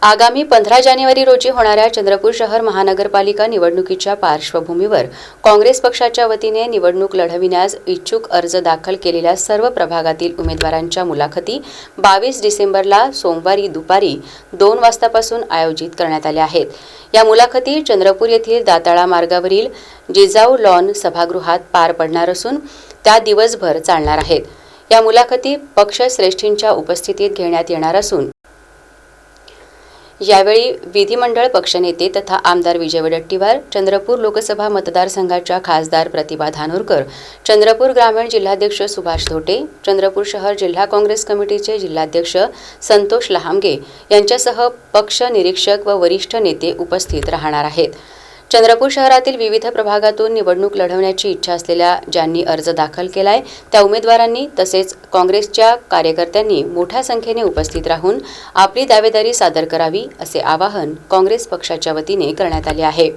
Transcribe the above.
आगामी 15 जानेवारी रोजी होणाऱ्या चंद्रपूर शहर महानगरपालिका निवडणुकीच्या पार्श्वभूमीवर काँग्रेस पक्षाच्या वतीने निवडणूक लढविण्यास इच्छुक अर्ज दाखल केलेल्या सर्व प्रभागातील उमेदवारांच्या मुलाखती 22 डिसेंबरला सोमवारी दुपारी 2 वाजतापासून आयोजित करण्यात आल्या आहेत। या मुलाखती चंद्रपूर येथील दाताळा मार्गावरील जिजाऊ लॉन सभागृहात पार पडणार असून त्या दिवसभर चालणार आहेत। या मुलाखती पक्षश्रेष्ठींच्या उपस्थितीत घेण्यात येणार असून यावेळी विधिमंडळ पक्षनेते तथा आमदार विजय वडेट्टीवार, चंद्रपूर लोकसभा मतदारसंघाच्या खासदार प्रतिभा धानोरकर, चंद्रपूर ग्रामीण जिल्हाध्यक्ष सुभाष धोटे, चंद्रपूर शहर जिल्हा काँग्रेस कमिटीचे जिल्हाध्यक्ष संतोष लहामगे यांच्यासह पक्ष निरीक्षक व वरिष्ठ नेते उपस्थित राहणार आहेत। चंद्रपूर शहरातील विविध प्रभागातून निवडणूक लढवण्याची इच्छा असलेल्या ज्यांनी अर्ज दाखल केलाय त्या उमेदवारांनी तसेच काँग्रेसच्या कार्यकर्त्यांनी मोठ्या संख्येने उपस्थित राहून आपली दावेदारी सादर करावी असे आवाहन काँग्रेस पक्षाच्या वतीने करण्यात आले आहे।